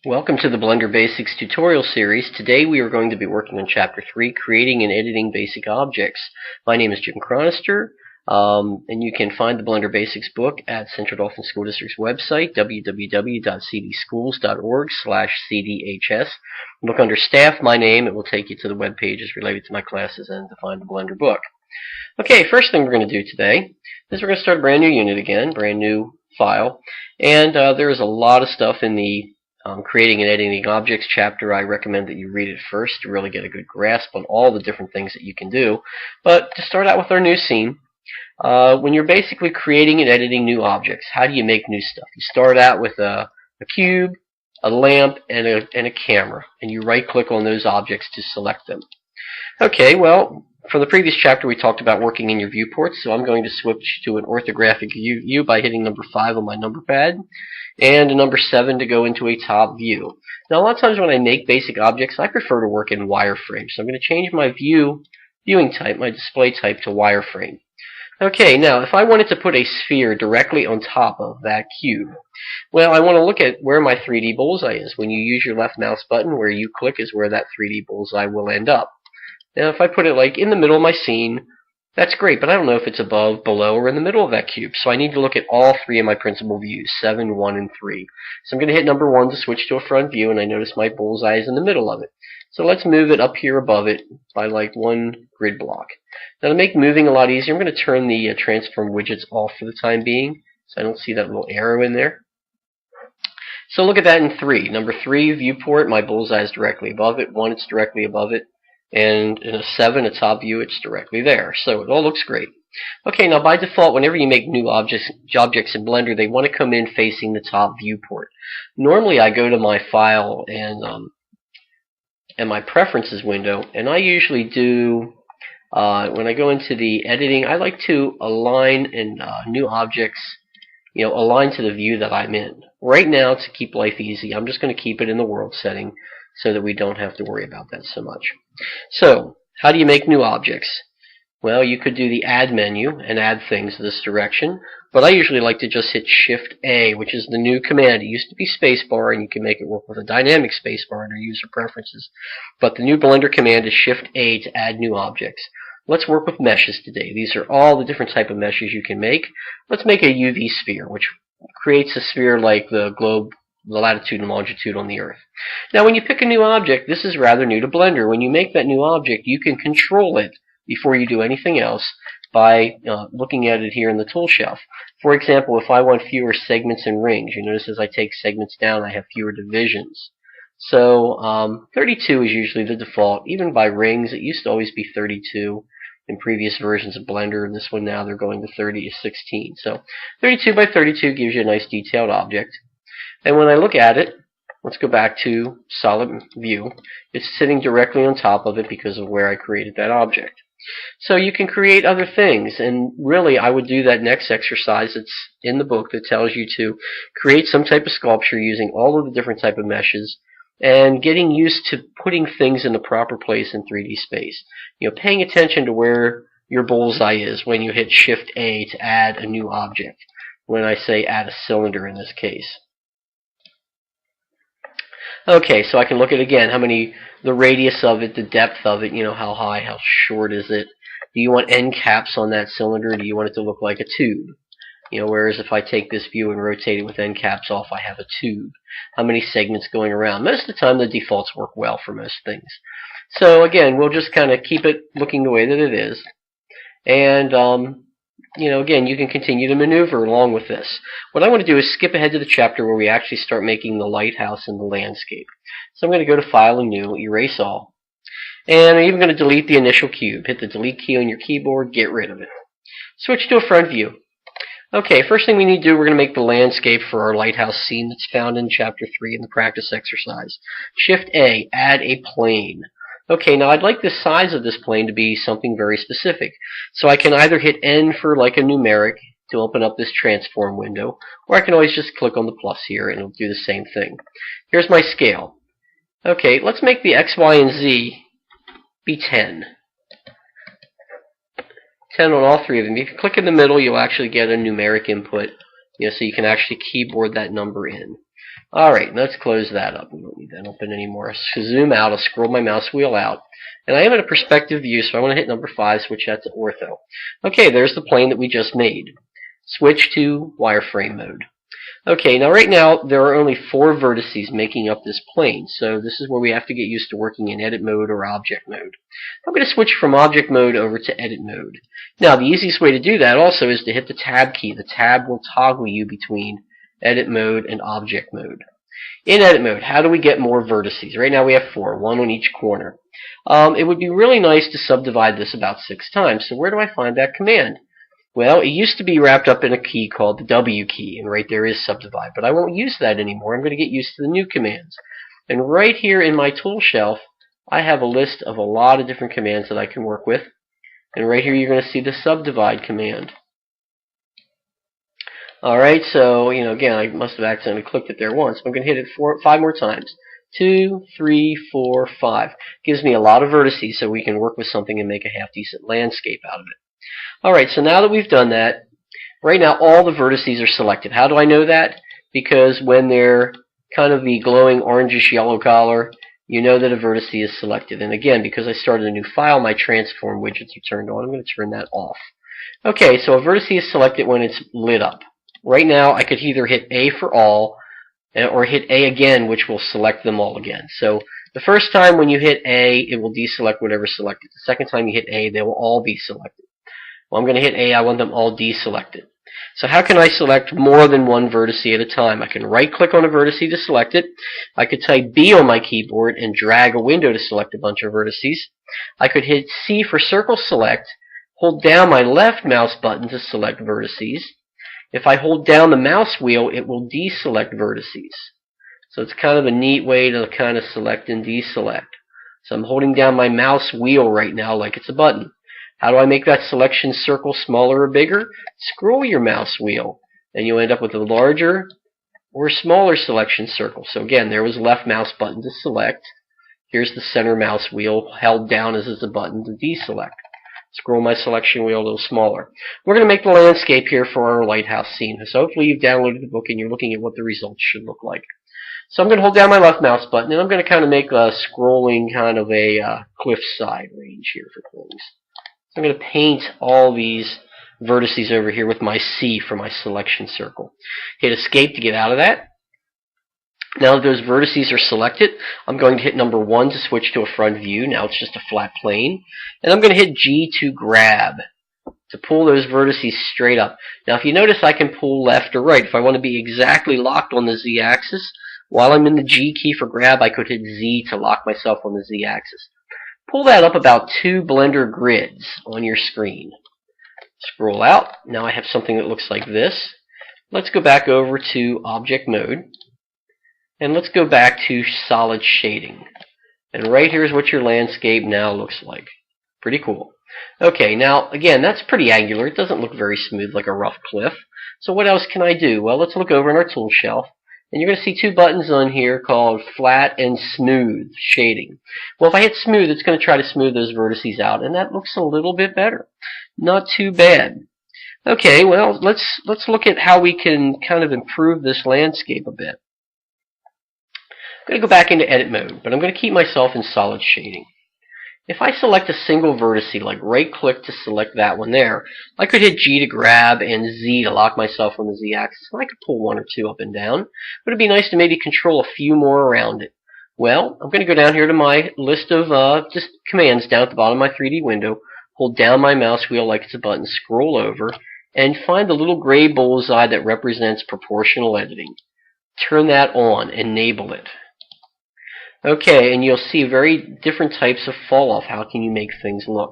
Welcome to the Blender Basics tutorial series. Today we are going to be working on Chapter 3, Creating and Editing Basic Objects. My name is Jim Chronister, and you can find the Blender Basics book at Central Dauphin School District's website, www.cdschools.org/cdhs. Look under Staff, my name. It will take you to the web pages related to my classes and to find the Blender book. Okay, first thing we're going to do today is we're going to start a brand new unit again, brand new file, and there's a lot of stuff in the Creating and Editing Objects chapter. I recommend that you read it first to really get a good grasp on all the different things that you can do. But to start out with our new scene, when you're basically creating and editing new objects, how do you make new stuff? You start out with a cube, a lamp, and a camera, and you right-click on those objects to select them. Okay, well, from the previous chapter we talked about working in your viewports, so I'm going to switch to an orthographic view by hitting number 5 on my number pad, and number 7 to go into a top view. Now, a lot of times when I make basic objects, I prefer to work in wireframe, so I'm going to change my viewing type, my display type, to wireframe. Okay, now if I wanted to put a sphere directly on top of that cube, well, I want to look at where my 3D bullseye is. When you use your left mouse button, where you click is where that 3D bullseye will end up. Now, if I put it like in the middle of my scene, that's great, but I don't know if it's above, below, or in the middle of that cube. So I need to look at all 3 of my principal views, 7, 1, and 3. So I'm going to hit number 1 to switch to a front view, and I notice my bullseye is in the middle of it. So let's move it up here above it by like 1 grid block. Now, to make moving a lot easier, I'm going to turn the transform widgets off for the time being, so I don't see that little arrow in there. So look at that in 3. Number 3, viewport, my bullseye is directly above it. 1, it's directly above it. And in a 7, a top view, it's directly there. So it all looks great. Okay, now by default, whenever you make new objects in Blender, they want to come in facing the top viewport. Normally, I go to my file and my preferences window, and I usually do, when I go into the editing, I like to align new objects, align to the view that I'm in. Right now, to keep life easy, I'm just going to keep it in the world setting so that we don't have to worry about that so much. So, how do you make new objects? Well, you could do the Add menu and add things this direction, but I usually like to just hit Shift-A, which is the new command. It used to be spacebar, and you can make it work with a dynamic spacebar under user preferences. But the new Blender command is Shift-A to add new objects. Let's work with meshes today. These are all the different type of meshes you can make. Let's make a UV sphere, which creates a sphere like the globe, the latitude and longitude on the Earth. Now, when you pick a new object, this is rather new to Blender. When you make that new object, you can control it before you do anything else by looking at it here in the tool shelf. For example, if I want fewer segments and rings, you notice as I take segments down, I have fewer divisions. So 32 is usually the default. Even by rings, it used to always be 32 in previous versions of Blender. This one now they're going to 16. So 32 by 32 gives you a nice detailed object. And when I look at it, let's go back to solid view. It's sitting directly on top of it because of where I created that object. So you can create other things, and really I would do that next exercise that's in the book that tells you to create some type of sculpture using all of the different type of meshes and getting used to putting things in the proper place in 3D space. Paying attention to where your bullseye is when you hit Shift-A to add a new object. When I say add a cylinder in this case. Okay, so I can look at again the radius of it, the depth of it, how high, how short is it. Do you want end caps on that cylinder, or do you want it to look like a tube? Whereas if I take this view and rotate it with end caps off, I have a tube. How many segments going around? Most of the time, the defaults work well for most things. So again, we'll just kind of keep it looking the way that it is. And again, you can continue to maneuver along with this. What I want to do is skip ahead to the chapter where we actually start making the lighthouse and the landscape. So I'm going to go to File and New, Erase All. And I'm even going to delete the initial cube. Hit the Delete key on your keyboard, get rid of it. Switch to a front view. Okay, first thing we need to do, we're going to make the landscape for our lighthouse scene that's found in Chapter 3 in the practice exercise. Shift-A, add a plane. Okay, now I'd like the size of this plane to be something very specific. So I can either hit N for like a numeric to open up this transform window, or I can always just click on the plus here and it'll do the same thing. Here's my scale. Okay, let's make the X, Y, and Z be 10. 10 on all 3 of them. If you click in the middle, you'll actually get a numeric input, so you can actually keyboard that number in. Alright, let's close that up. We don't need that open anymore. So zoom out, I'll scroll my mouse wheel out. And I am in a perspective view, so I want to hit number 5, switch that to ortho. Okay, there's the plane that we just made. Switch to wireframe mode. Okay, now right now there are only 4 vertices making up this plane, so this is where we have to get used to working in edit mode or object mode. I'm going to switch from object mode over to edit mode. Now the easiest way to do that also is to hit the tab key. The tab will toggle you between edit mode and object mode. In edit mode, how do we get more vertices? Right now we have 4, 1 on each corner. It would be really nice to subdivide this about 6 times, so where do I find that command? Well, it used to be wrapped up in a key called the W key, and right there is subdivide, but I won't use that anymore. I'm going to get used to the new commands. And right here in my tool shelf, I have a list of a lot of different commands that I can work with. And right here you're going to see the subdivide command. Alright, so, again, I must have accidentally clicked it there once. I'm going to hit it 5 more times. 2, 3, 4, 5. Gives me a lot of vertices so we can work with something and make a half-decent landscape out of it. Alright, so now that we've done that, right now all the vertices are selected. How do I know that? Because when they're kind of the glowing orangish yellow color, you know that a vertex is selected. And again, because I started a new file, my transform widgets are turned on. I'm going to turn that off. Okay, so a vertex is selected when it's lit up. Right now, I could either hit A for all, or hit A again, which will select them all again. So the first time when you hit A, it will deselect whatever's selected. The second time you hit A, they will all be selected. Well, I'm going to hit A. I want them all deselected. So how can I select more than one vertex at a time? I can right-click on a vertex to select it. I could type B on my keyboard and drag a window to select a bunch of vertices. I could hit C for circle select, hold down my left mouse button to select vertices. If I hold down the mouse wheel, it will deselect vertices. So it's kind of a neat way to kind of select and deselect. So I'm holding down my mouse wheel right now like it's a button. How do I make that selection circle smaller or bigger? Scroll your mouse wheel, and you'll end up with a larger or smaller selection circle. So again, there was left mouse button to select. Here's the center mouse wheel held down as a button to deselect. Scroll my selection wheel a little smaller. We're going to make the landscape here for our lighthouse scene. So hopefully you've downloaded the book and you're looking at what the results should look like. So I'm going to hold down my left mouse button, and I'm going to kind of make a scrolling kind of a cliffside range here for things. I'm going to paint all these vertices over here with my C for my selection circle. Hit escape to get out of that. Now that those vertices are selected, I'm going to hit number 1 to switch to a front view. Now it's just a flat plane. And I'm going to hit G to grab, to pull those vertices straight up. Now if you notice, I can pull left or right. If I want to be exactly locked on the Z axis, while I'm in the G key for grab, I could hit Z to lock myself on the Z axis. Pull that up about 2 Blender grids on your screen. Scroll out. Now I have something that looks like this. Let's go back over to object mode. And let's go back to solid shading. And right here is what your landscape now looks like. Pretty cool. Okay, now again, that's pretty angular. It doesn't look very smooth like a rough cliff. So what else can I do? Well, let's look over in our tool shelf. And you're going to see 2 buttons on here called flat and smooth shading. Well, if I hit smooth, it's going to try to smooth those vertices out, and that looks a little bit better. Not too bad. Okay, well, let's look at how we can kind of improve this landscape a bit. I'm going to go back into edit mode, but I'm going to keep myself in solid shading. If I select a single vertex, like right-click to select that one there, I could hit G to grab and Z to lock myself on the Z axis, and I could pull 1 or 2 up and down, but it'd be nice to maybe control a few more around it. Well, I'm going to go down here to my list of just commands down at the bottom of my 3D window, hold down my mouse wheel like it's a button, scroll over, and find the little gray bullseye that represents proportional editing. Turn that on, enable it. Okay, and you'll see very different types of fall off. How can you make things look?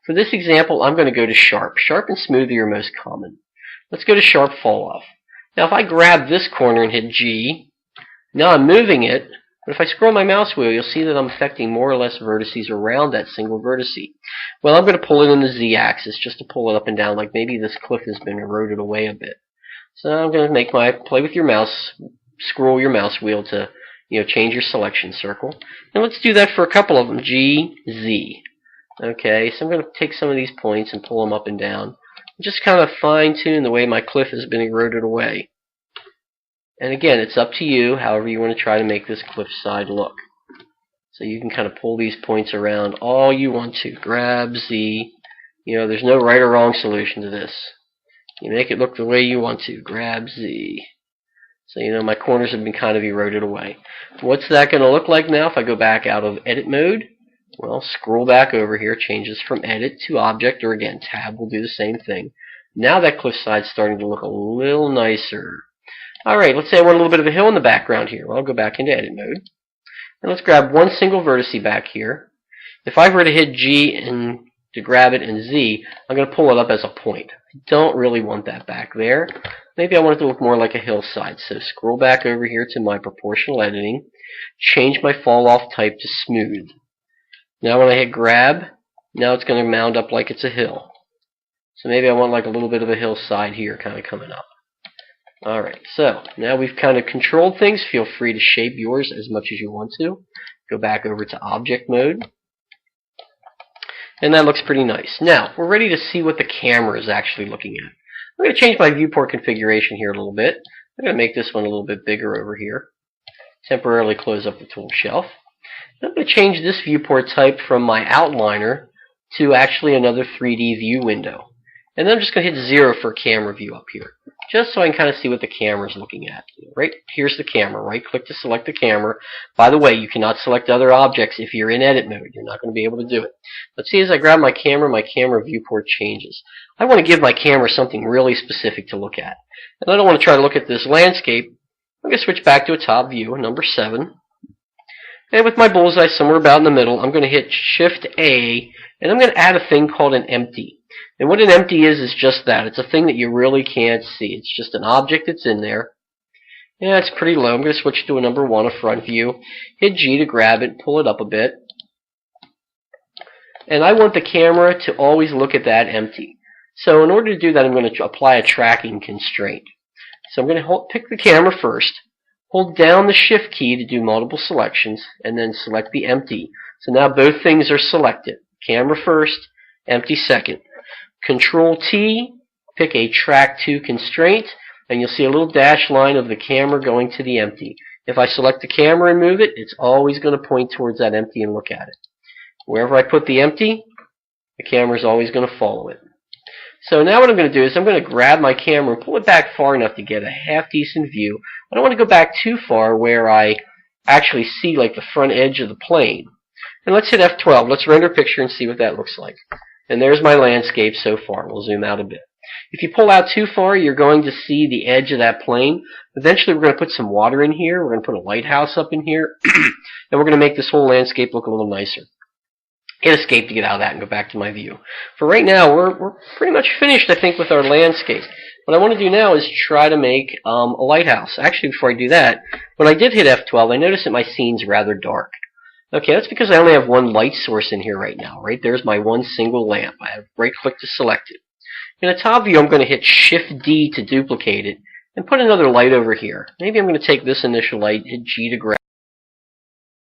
For this example, I'm going to go to sharp. Sharp and smooth are your most common. Let's go to sharp fall off. Now if I grab this corner and hit G, now I'm moving it, but if I scroll my mouse wheel, you'll see that I'm affecting more or less vertices around that single vertex. Well, I'm going to pull it in the Z axis just to pull it up and down, like maybe this cliff has been eroded away a bit. So I'm going to play with your mouse, scroll your mouse wheel to change your selection circle. And let's do that for a couple of them. G, Z. Okay, so I'm going to take some of these points and pull them up and down. Just kind of fine-tune the way my cliff has been eroded away. And again, it's up to you, however you want to try to make this cliffside look. So you can kind of pull these points around all you want to. Grab Z. There's no right or wrong solution to this. You make it look the way you want to. Grab Z. So my corners have been kind of eroded away. What's that going to look like now if I go back out of edit mode? Well, scroll back over here, changes from edit to object, or again, tab will do the same thing. Now that cliffside's starting to look a little nicer. Alright, let's say I want a little bit of a hill in the background here. Well, I'll go back into edit mode. And let's grab one single vertice back here. If I were to hit G and to grab it and Z, I'm going to pull it up as a point. I don't really want that back there. Maybe I want it to look more like a hillside. So scroll back over here to my proportional editing. Change my fall off type to smooth. Now when I hit grab, now it's going to mound up like it's a hill. So maybe I want like a little bit of a hillside here kind of coming up. Alright, so now we've kind of controlled things. Feel free to shape yours as much as you want to. Go back over to object mode. And that looks pretty nice. Now, we're ready to see what the camera is actually looking at. I'm going to change my viewport configuration here a little bit. I'm going to make this one a little bit bigger over here. Temporarily close up the tool shelf. I'm going to change this viewport type from my outliner to actually another 3D view window. And then I'm just going to hit 0 for camera view up here, just so I can kind of see what the camera is looking at. Right here's the camera. Right click to select the camera. By the way, you cannot select other objects if you're in edit mode. You're not going to be able to do it. Let's see, as I grab my camera viewport changes. I want to give my camera something really specific to look at. And I don't want to try to look at this landscape. I'm going to switch back to a top view, number 7. And with my bullseye somewhere about in the middle, I'm going to hit Shift A, and I'm going to add a thing called an empty. And what an empty is just that. It's a thing that you really can't see. It's just an object that's in there. Yeah, it's pretty low. I'm going to switch to a number 1, a front view. Hit G to grab it, pull it up a bit. And I want the camera to always look at that empty. So in order to do that, I'm going to apply a tracking constraint. So I'm going to pick the camera first, hold down the Shift key to do multiple selections, and then select the empty. So now both things are selected. Camera first, empty second. Control T, pick a track to constraint, and you'll see a little dash line of the camera going to the empty. If I select the camera and move it, it's always going to point towards that empty and look at it. Wherever I put the empty, the camera is always going to follow it. So now what I'm going to do is I'm going to grab my camera and pull it back far enough to get a half-decent view. I don't want to go back too far where I actually see like the front edge of the plane. And let's hit F12. Let's render a picture and see what that looks like. And there's my landscape so far. We'll zoom out a bit. If you pull out too far, you're going to see the edge of that plane. Eventually, we're going to put some water in here. We're going to put a lighthouse up in here. And we're going to make this whole landscape look a little nicer. Hit escape to get out of that and go back to my view. For right now, we're pretty much finished, I think, with our landscape. What I want to do now is try to make a lighthouse. Actually, before I do that, when I did hit F12, I noticed that my scene's rather dark. Okay, that's because I only have one light source in here right now. Right there's my one single lamp. I have right-click to select it. In the top view, I'm going to hit Shift-D to duplicate it and put another light over here. Maybe I'm going to take this initial light, hit G to grab